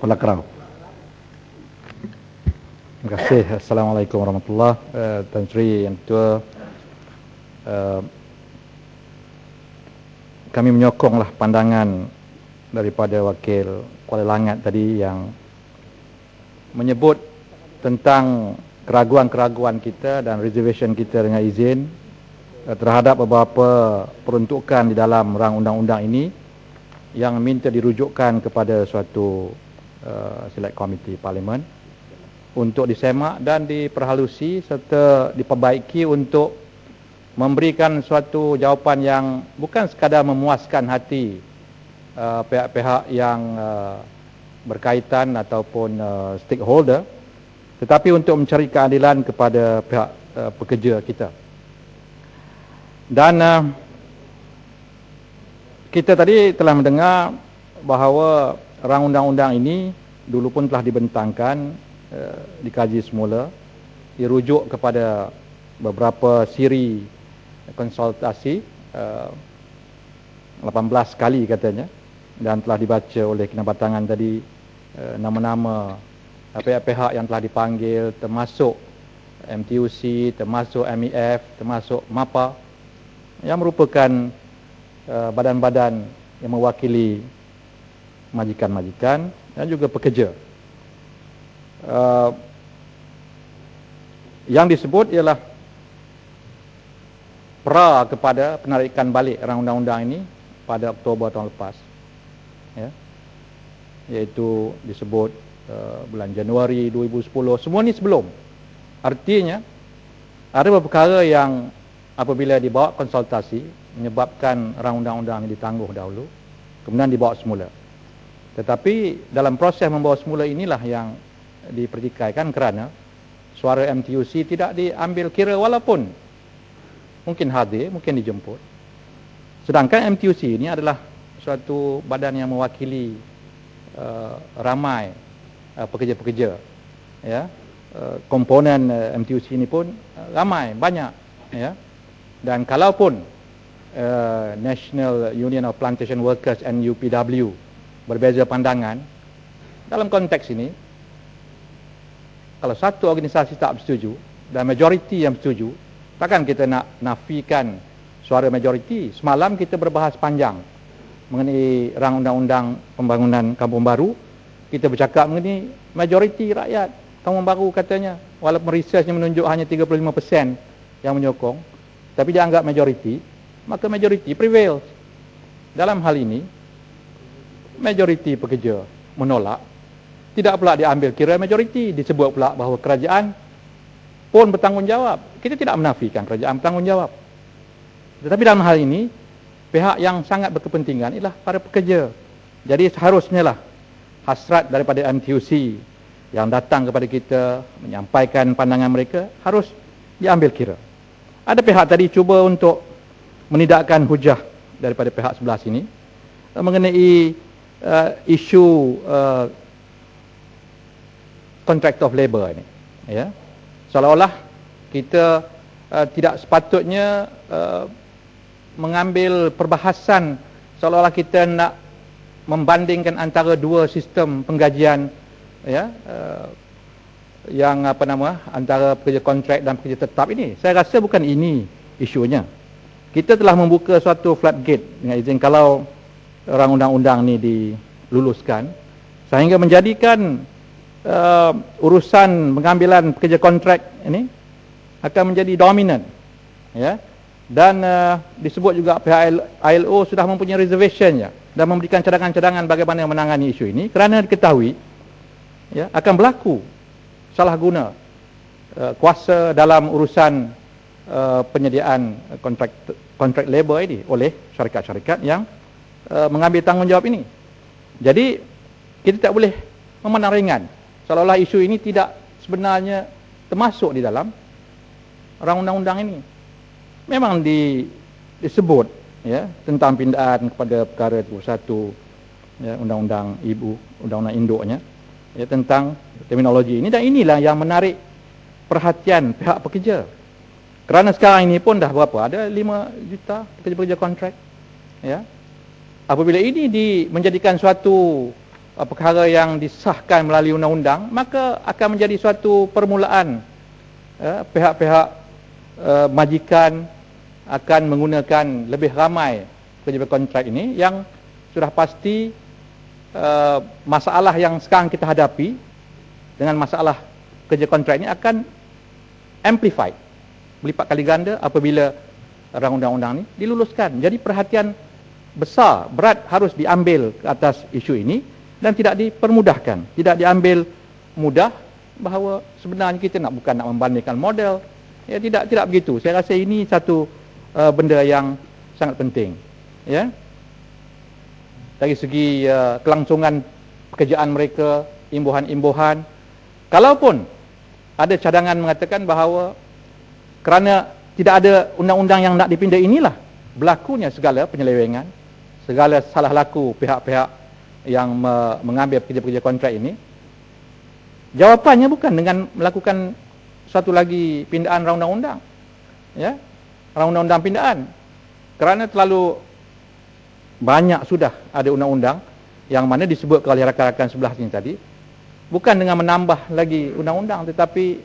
Pelakrau. Terima kasih. Assalamualaikum warahmatullahi wabarakatuh. Tan Sri Yang Ketua, kami menyokonglah pandangan daripada Wakil Kuala Langat tadi yang menyebut tentang keraguan-keraguan kita dan reservation kita dengan izin terhadap beberapa peruntukan di dalam rang undang-undang ini yang minta dirujukkan kepada suatu select committee parlimen untuk disemak dan diperhalusi serta diperbaiki untuk memberikan suatu jawapan yang bukan sekadar memuaskan hati pihak-pihak yang berkaitan ataupun stakeholder, tetapi untuk mencari keadilan kepada pihak pekerja kita. Dan kita tadi telah mendengar bahawa rang undang-undang ini dulu pun telah dibentangkan, dikaji semula, dirujuk kepada beberapa siri konsultasi, 18 kali katanya, dan telah dibaca oleh Kinabatangan tadi nama-nama pihak-pihak yang telah dipanggil, termasuk MTUC, termasuk MEF, termasuk MAPA, yang merupakan badan-badan yang mewakili majikan-majikan dan juga pekerja. Yang disebut ialah pra kepada penarikan balik rang undang-undang ini pada Oktober tahun lepas, ya, iaitu disebut bulan Januari 2010. Semua ni sebelum. Artinya ada beberapa perkara yang apabila dibawa konsultasi menyebabkan rang undang-undang ini ditangguh dahulu, kemudian dibawa semula. Tetapi dalam proses membawa semula inilah yang dipertikaikan kerana suara MTUC tidak diambil kira, walaupun mungkin hadir, mungkin dijemput. Sedangkan MTUC ini adalah suatu badan yang mewakili ramai pekerja-pekerja, ya. Komponen MTUC ini pun ramai, banyak, ya. Dan kalaupun National Union of Plantation Workers NUPW berbeza pandangan dalam konteks ini, kalau satu organisasi tak bersetuju dan majoriti yang bersetuju, takkan kita nak nafikan suara majoriti. Semalam kita berbahas panjang mengenai rang undang-undang pembangunan kampung baru. Kita bercakap mengenai majoriti rakyat kampung baru katanya, walaupun researchnya menunjuk hanya 35% yang menyokong, tapi dia anggap majoriti, maka majoriti prevails. Dalam hal ini majoriti pekerja menolak, tidak pula diambil kira majoriti, disebut pula bahawa kerajaan pun bertanggungjawab. Kita tidak menafikan kerajaan bertanggungjawab, tetapi dalam hal ini pihak yang sangat berkepentingan ialah para pekerja. Jadi seharusnya lah hasrat daripada MTUC yang datang kepada kita menyampaikan pandangan mereka harus diambil kira. Ada pihak tadi cuba untuk menidakkan hujah daripada pihak sebelah sini mengenai isu contract of labour ini, ya. Seolah-olah kita tidak sepatutnya mengambil perbahasan seolah-olah kita nak membandingkan antara dua sistem penggajian, ya, yang antara pekerja kontrak dan pekerja tetap ini. Saya rasa bukan ini isunya. Kita telah membuka suatu floodgate dengan izin kalau rang undang-undang ni diluluskan, sehingga menjadikan urusan pengambilan pekerja kontrak ini akan menjadi dominan, ya. Dan disebut juga pihak ILO sudah mempunyai reservation, ya, dan memberikan cadangan-cadangan bagaimana menangani isu ini, kerana diketahui, ya, akan berlaku salah guna kuasa dalam urusan penyediaan kontrak labor ini oleh syarikat-syarikat yang mengambil tanggungjawab ini. Jadi kita tak boleh memandang ringan seolah-olah isu ini tidak sebenarnya termasuk di dalam rang undang-undang ini. Memang disebut, ya, tentang pindaan kepada perkara 21, ya, undang-undang ibu, undang-undang induknya, ya, tentang terminologi ini, dan inilah yang menarik perhatian pihak pekerja. Kerana sekarang ini pun dah berapa? Ada 5 juta pekerja-pekerja kontrak, ya. Apabila ini menjadikan suatu perkara yang disahkan melalui undang-undang, maka akan menjadi suatu permulaan pihak-pihak majikan akan menggunakan lebih ramai pekerja kontrak ini, yang sudah pasti masalah yang sekarang kita hadapi dengan masalah kerja kontrak ini akan amplified, berlipat kali ganda apabila rang undang-undang ini diluluskan. Jadi perhatian besar, berat harus diambil ke atas isu ini dan tidak dipermudahkan, tidak diambil mudah bahawa sebenarnya kita bukan nak membandingkan model. Ya, tidak begitu. Saya rasa ini satu benda yang sangat penting. Ya. Dari segi kelangsungan pekerjaan mereka, imbuhan-imbuhan. Kalaupun ada cadangan mengatakan bahawa kerana tidak ada undang-undang yang nak dipindah, inilah berlakunya segala penyelewengan, segala salah laku pihak-pihak yang mengambil pekerja-pekerja kontrak ini. Jawapannya bukan dengan melakukan satu lagi pindaan rang undang-undang. Ya, rang undang-undang pindaan. Kerana terlalu banyak sudah ada ungdang-ungdang yang mana disebut oleh rakan-rakan sebelah sini tadi, bukan dengan menambah lagi undang-undang, tetapi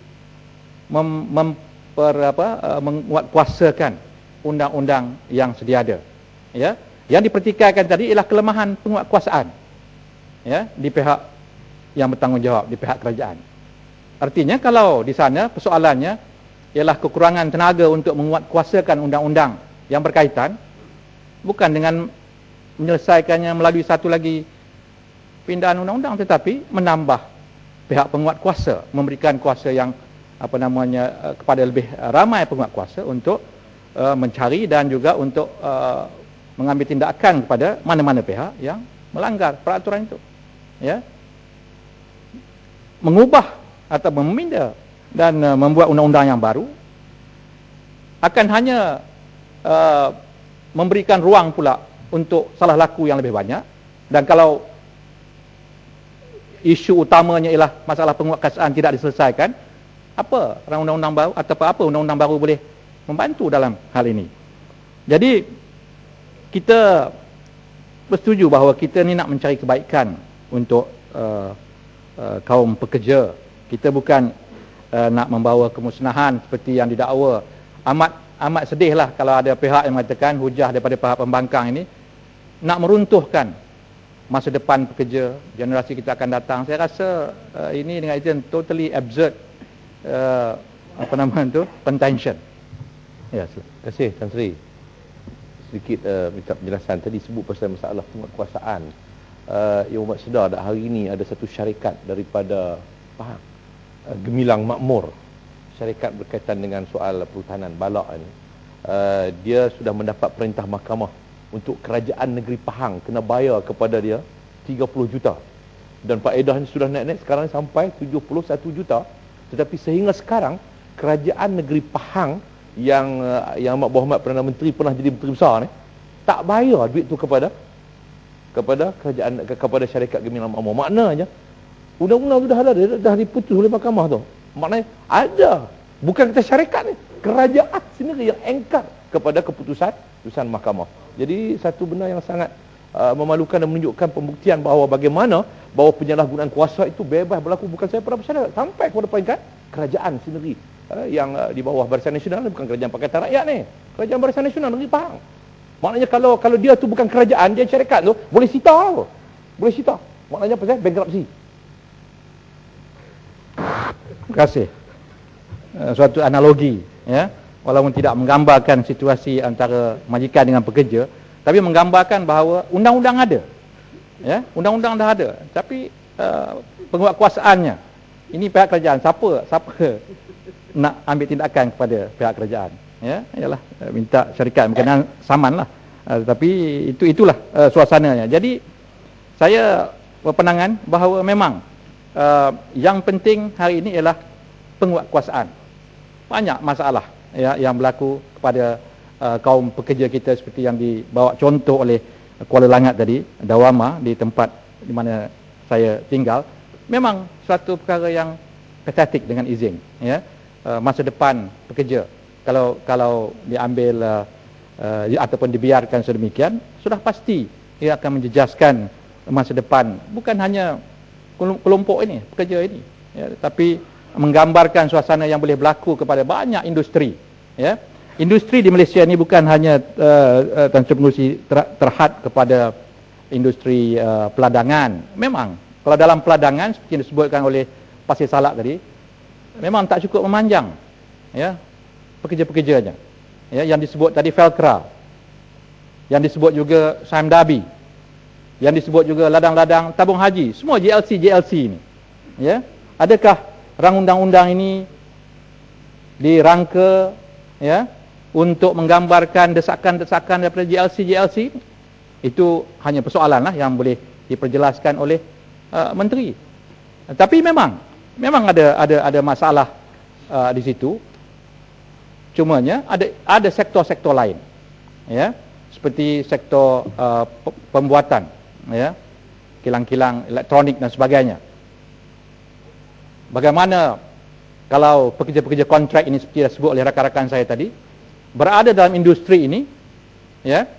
menguatkuasakan undang-undang yang sedia ada. Ya, yang dipertikaikan tadi ialah kelemahan penguatkuasaan, ya, di pihak yang bertanggungjawab, di pihak kerajaan. Artinya kalau di sana persoalannya ialah kekurangan tenaga untuk menguatkuasakan undang-undang yang berkaitan, bukan dengan menyelesaikannya melalui satu lagi pindaan undang-undang, tetapi menambah pihak penguat kuasa, memberikan kuasa yang kepada lebih ramai penguat kuasa untuk mencari dan juga untuk mengambil tindakan kepada mana-mana pihak yang melanggar peraturan itu. Ya, mengubah atau meminda dan membuat undang-undang yang baru akan hanya memberikan ruang pula untuk salah laku yang lebih banyak. Dan kalau isu utamanya ialah masalah penguatkuasaan tidak diselesaikan, apa undang-undang baru atau apa undang-undang baru boleh membantu dalam hal ini? Jadi kita bersetuju bahawa kita ni nak mencari kebaikan untuk kaum pekerja. Kita bukan nak membawa kemusnahan seperti yang didakwa. Amat sedihlah kalau ada pihak yang mengatakan, hujah daripada pihak pembangkang ini nak meruntuhkan masa depan pekerja generasi kita akan datang. Saya rasa ini dengan izin totally absurd contention. Ya, terima kasih Tan Sri. Sedikit minta penjelasan tadi sebut pasal masalah penguatkuasaan. Yang umat sedar tak hari ini ada satu syarikat daripada Pahang, Gemilang Makmur, syarikat berkaitan dengan soal perhutanan balak ini. Dia sudah mendapat perintah mahkamah untuk kerajaan negeri Pahang kena bayar kepada dia 30 juta. Dan faedahnya sudah naik-naik sekarang sampai 71 juta. Tetapi sehingga sekarang kerajaan negeri Pahang yang Amat Berhormat Perdana Menteri pernah jadi menteri besar ni, tak bayar duit tu kepada kerajaan, kepada syarikat Gemilang Makmur. Maknanya undang-undang tu dah diputus oleh mahkamah tu. Maknanya ada, bukan kata syarikat ni, kerajaan sendiri yang engkar kepada keputusan mahkamah. Jadi satu benda yang sangat memalukan dan menunjukkan pembuktian bahawa bagaimana bahawa penyalahgunaan kuasa itu bebas berlaku, bukan saya pada masyarakat, sampai kepada peringkat kerajaan sendiri yang di bawah Barisan Nasional, bukan kerajaan Pakatan Rakyat ni, kerajaan Barisan Nasional negeri Pahang. Maknanya kalau dia tu bukan kerajaan, dia syarikat tu boleh sita apa? Boleh sita. Maknanya pasal bankruptcy. Terima kasih. Suatu analogi, ya, walaupun tidak menggambarkan situasi antara majikan dengan pekerja, tapi menggambarkan bahawa undang-undang ada, ya, undang-undang dah ada, tapi penguatkuasaannya ini pihak kerajaan, siapa nak ambil tindakan kepada pihak kerajaan, ya, ialah minta syarikat berkenaan saman lah. Tapi itulah suasananya. Jadi saya berpandangan bahawa memang yang penting hari ini ialah penguatkuasaan. Banyak masalah, ya, yang berlaku kepada kaum pekerja kita seperti yang dibawa contoh oleh Kuala Langat tadi, Dawama, di tempat di mana saya tinggal. Memang suatu perkara yang patetik dengan izin, ya. Masa depan pekerja kalau diambil ataupun dibiarkan sedemikian, sudah pasti ia akan menjejaskan masa depan bukan hanya kelompok ini, pekerja ini, ya, tapi menggambarkan suasana yang boleh berlaku kepada banyak industri. Ya. Industri di Malaysia ni bukan hanya Tan Sri Pengerusi terhad kepada industri peladangan. Memang kalau dalam peladangan seperti yang disebutkan oleh Pasir Salak tadi, memang tak cukup memanjang, ya, pekerja-pekerjanya. Ya, yang disebut tadi Felcra, yang disebut juga Sime Darby, yang disebut juga ladang-ladang tabung haji, semua JLC ini. Ya, adakah rang undang-undang ini dirangka, ya, untuk menggambarkan desakan-desakan daripada JLC? Itu hanya persoalan lah yang boleh diperjelaskan oleh menteri. Tapi memang ada masalah di situ. Cumanya ada sektor-sektor lain, ya, seperti sektor pembuatan, ya, kilang-kilang elektronik dan sebagainya. Bagaimana kalau pekerja-pekerja kontrak ini seperti yang disebut oleh rakan-rakan saya tadi berada dalam industri ini, ya,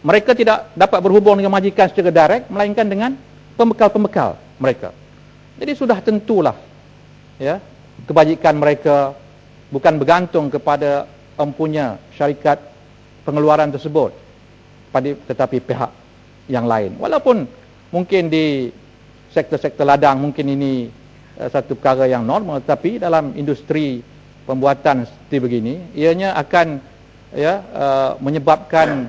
mereka tidak dapat berhubung dengan majikan secara direct melainkan dengan pembekal-pembekal mereka. Jadi sudah tentulah, ya, kebajikan mereka bukan bergantung kepada empunya syarikat pengeluaran tersebut, tetapi pihak yang lain. Walaupun mungkin di sektor-sektor ladang mungkin ini satu perkara yang normal, tapi dalam industri pembuatan seperti begini, ianya akan, ya, menyebabkan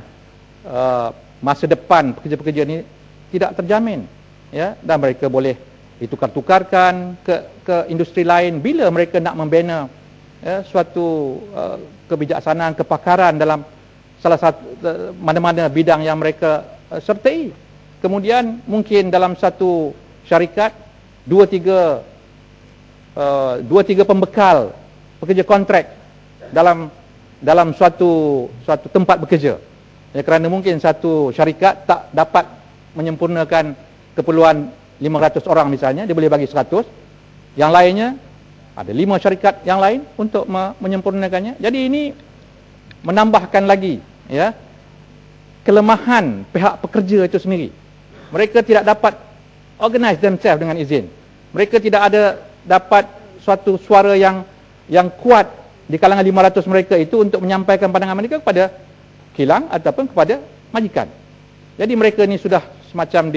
masa depan pekerja-pekerja ini tidak terjamin, ya, dan mereka boleh ditukar-tukarkan ke industri lain bila mereka nak membina, ya, suatu kebijaksanaan, kepakaran dalam salah satu mana-mana bidang yang mereka sertai. Kemudian mungkin dalam satu syarikat dua tiga pembekal pekerja kontrak dalam suatu tempat bekerja. Ya, kerana mungkin satu syarikat tak dapat menyempurnakan keperluan 500 orang misalnya, dia boleh bagi 100. Yang lainnya ada 5 syarikat yang lain untuk menyempurnakannya. Jadi ini menambahkan lagi, ya, kelemahan pihak pekerja itu sendiri. Mereka tidak dapat organize themselves dengan izin. Mereka tidak ada dapat suatu suara yang kuat di kalangan 500 mereka itu untuk menyampaikan pandangan mereka kepada kilang ataupun kepada majikan. Jadi mereka ni sudah semacam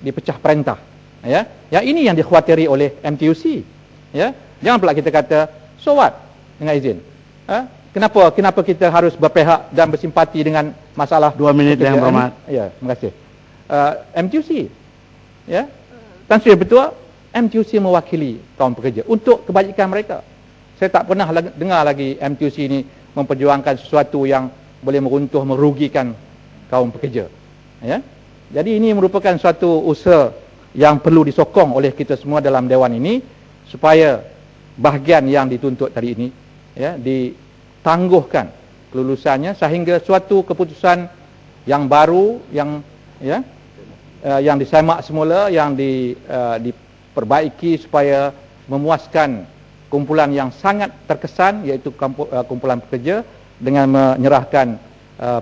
dipecah perintah, ya. Yang ini yang dikhawatiri oleh MTUC, ya. Jangan pula kita kata so what dengan izin. Kenapa kita harus berpihak dan bersimpati dengan masalah 2 minit yang berhormat. Ya, terima kasih. MTUC, ya, Tan Sri Ketua, MTUC mewakili kaum pekerja untuk kebajikan mereka. Saya tak pernah dengar lagi MTUC ini memperjuangkan sesuatu yang boleh meruntuh, merugikan kaum pekerja, ya. Jadi ini merupakan suatu usaha yang perlu disokong oleh kita semua dalam Dewan ini supaya bahagian yang dituntut tadi ini, ya, ditangguhkan kelulusannya sehingga suatu keputusan yang baru yang disemak semula, yang diperbaiki supaya memuaskan kumpulan yang sangat terkesan, iaitu kumpulan pekerja, dengan menyerahkan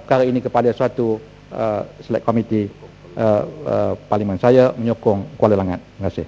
perkara ini kepada suatu select committee Parlimen. Saya menyokong Kuala Langat. Terima kasih.